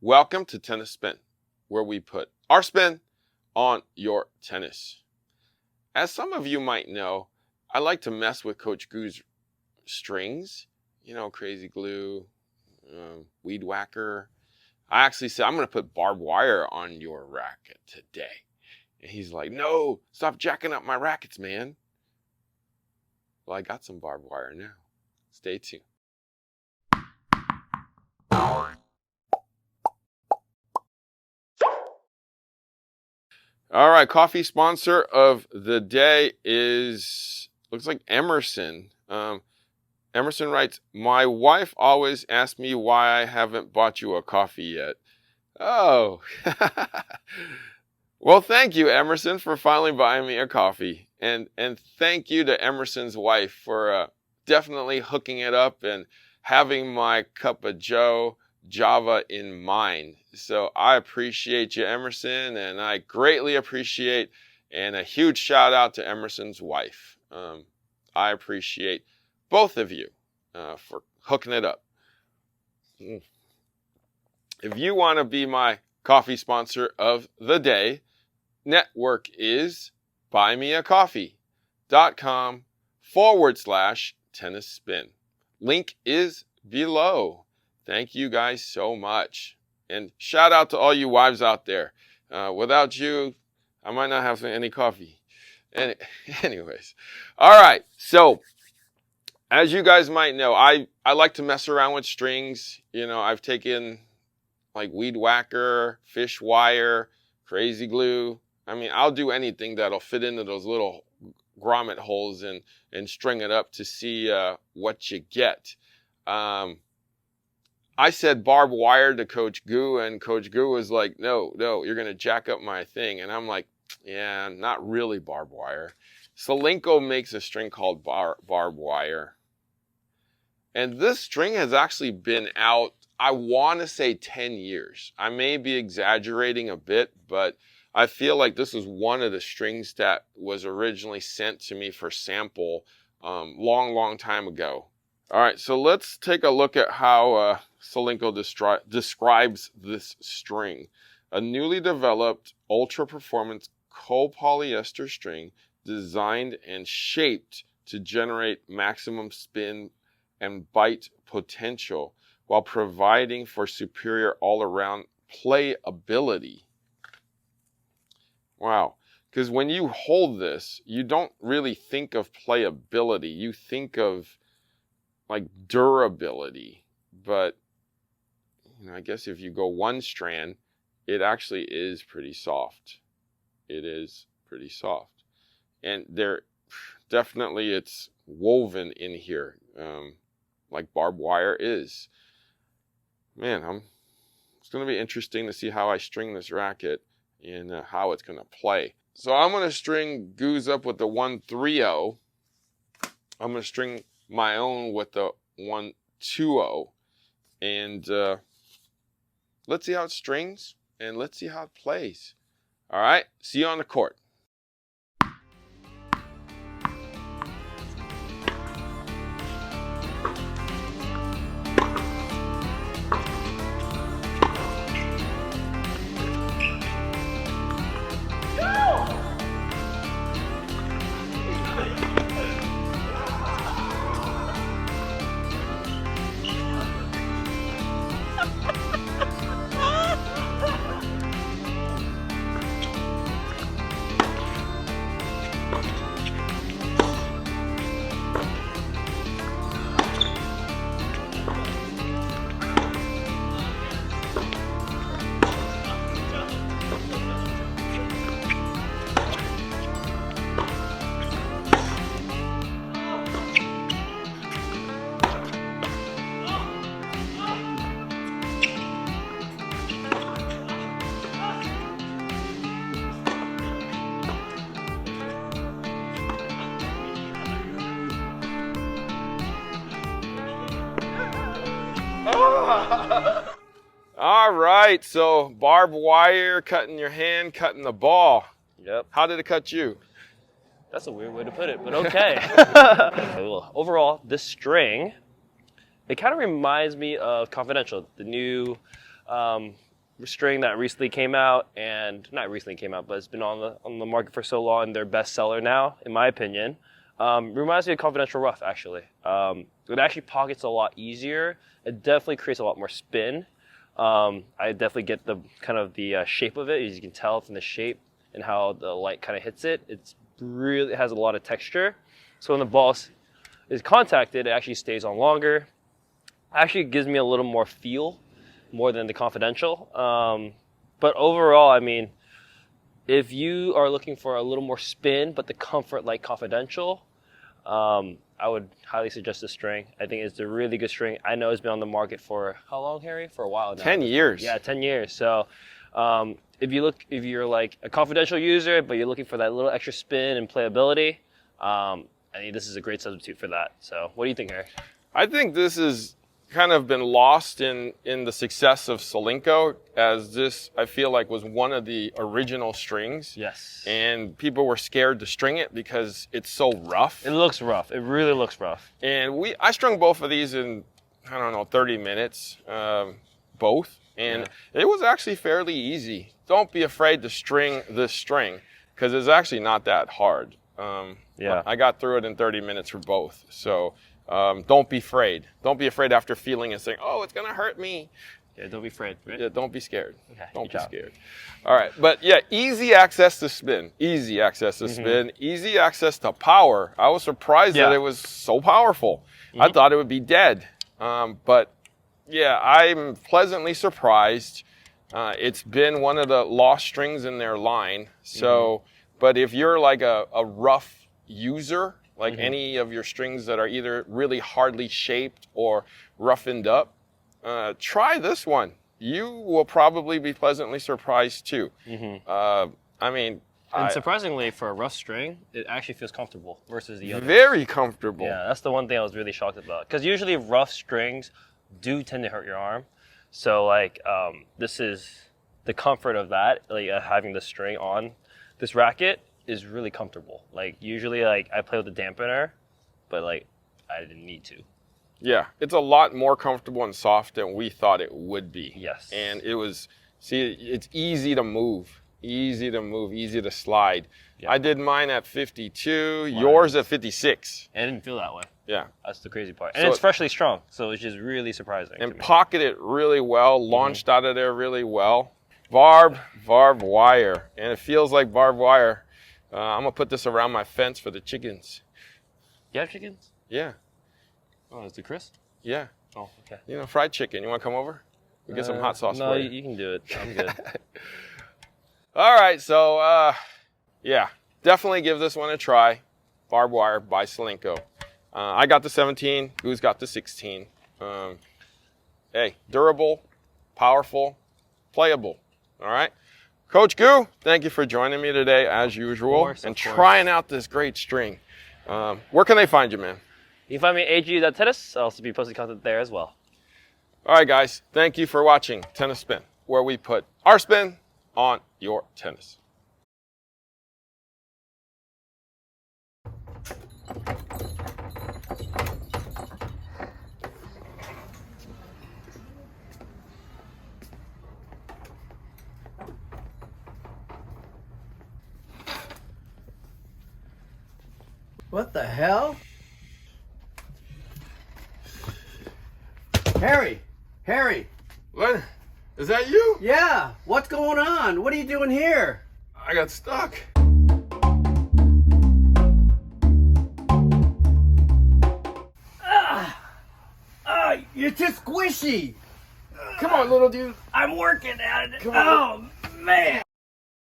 Welcome to Tennis Spin, where we put our spin on your tennis. As some of you might know, I like to mess with Coach Goo's strings, crazy glue, weed whacker. I actually said, I'm going to put barbed wire on your racket today. And he's like, no, stop jacking up my rackets, man. Well, I got some barbed wire now. Stay tuned. All right, coffee sponsor of the day looks like Emerson. Emerson writes, my wife always asks me why I haven't bought you a coffee yet. Oh, well, thank you, Emerson, for finally buying me a coffee. And thank you to Emerson's wife for definitely hooking it up and having my cup of Java in mind. So I appreciate you, Emerson, and I greatly appreciate, and a huge shout out to Emerson's wife. I appreciate both of you for hooking it up. If you want to be my coffee sponsor of the day, network is buymeacoffee.com/tennis spin. Link is below. Thank you guys so much. And shout out to all you wives out there. Without you, I might not have any coffee. Anyways. All right. So, as you guys might know, I like to mess around with strings. I've taken like weed whacker, fish wire, crazy glue. I mean, I'll do anything that'll fit into those little grommet holes and string it up to see what you get. I said barbed wire to Coach Goo, and Coach Goo was like, no, you're going to jack up my thing. And I'm like, yeah, not really barbed wire. Solinco makes a string called barbed wire. And this string has actually been out, I want to say 10 years. I may be exaggerating a bit, but I feel like this is one of the strings that was originally sent to me for sample long time ago. All right, so let's take a look at how Solinco describes this string. A newly developed ultra-performance copolyester string designed and shaped to generate maximum spin and bite potential while providing for superior all-around playability. Wow, because when you hold this, you don't really think of playability. You think of like durability, but I guess if you go one strand, it actually is pretty soft. It is pretty soft, and definitely it's woven in here, like barbed wire is. Man, it's going to be interesting to see how I string this racket and how it's going to play. So I'm going to string Goose up with the 130. I'm going to string my own with the 120, and let's see how it strings and let's see how it plays. All right, see you on the court. All right, so barbed wire cutting your hand, cutting the ball. Yep. How did it cut you? That's a weird way to put it, but okay. Overall, this string, it kind of reminds me of Confidential, the new string that recently came out, and not recently came out, but it's been on the market for so long, and their best seller now, in my opinion. Reminds me of Confidential Rough, actually. It actually pockets a lot easier. It definitely creates a lot more spin. I definitely get the kind of the shape of it. As you can tell from the shape and how the light kind of hits it, it has a lot of texture. So when the ball is contacted, it actually stays on longer. Actually, it gives me a little more feel, more than the Confidential. But overall, I mean, if you are looking for a little more spin, but the comfort like Confidential, I would highly suggest this string. I think it's a really good string. I know it's been on the market for how long, Harry? For a while now. 10 years. Yeah, 10 years. So if you're like a Confidential user, but you're looking for that little extra spin and playability, I think this is a great substitute for that. So what do you think, Harry? I think this has kind of been lost in the success of Solinco, as this, I feel like, was one of the original strings. Yes. And people were scared to string it because it's so rough. It looks rough. It really looks rough. And I strung both of these in, I don't know, 30 minutes, both. And it was actually fairly easy. Don't be afraid to string this string, because it's actually not that hard. I got through it in 30 minutes for both. So don't be afraid. Don't be afraid after feeling it, saying, oh, it's going to hurt me. Yeah, don't be afraid. Right? Yeah, don't be scared. Okay, don't be scared. All right. But yeah, easy access to spin. Easy access to spin. Easy access to power. I was surprised that it was so powerful. I thought it would be dead. But yeah, I'm pleasantly surprised. It's been one of the lost strings in their line. So, but if you're like a rough user, like any of your strings that are either really hardly shaped or roughened up, try this one. You will probably be pleasantly surprised too. I mean, and surprisingly, for a rough string, it actually feels comfortable versus the other. Very comfortable. Yeah, that's the one thing I was really shocked about. Because usually rough strings do tend to hurt your arm. So like, this is the comfort of that, like having the string on this racket is really comfortable. Like usually, like I play with the dampener, but like I didn't need to. Yeah, it's a lot more comfortable and soft than we thought it would be. Yes. And it was, it's easy to move, easy to slide. Yeah. I did mine at 52, yours at 56. And it didn't feel that way. Yeah. That's the crazy part. And so it's freshly strung, so it's just really surprising. And pocketed it really well, launched out of there really well. Barb wire, and it feels like barbed wire. I'm gonna put this around my fence for the chickens. You have chickens? Yeah. Oh, is it Chris? Yeah. Oh, okay. You know, fried chicken. You want to come over? We get some hot sauce for you. No, you can do it. I'm good. All right, so yeah, definitely give this one a try. Barbed wire by Solinco. I got the 17. Goo's got the 16. Hey, durable, powerful, playable. All right. Coach Goo, thank you for joining me today, as usual, and trying out this great string. Where can they find you, man? You can find me at ag.tennis. I'll also be posting content there as well. All right, guys. Thank you for watching Tennis Spin, where we put our spin on your tennis. What the hell? Harry! Harry! What? Is that you? Yeah! What's going on? What are you doing here? I got stuck. You're too squishy! Come on, little dude. I'm working at it. Come on. Oh, man!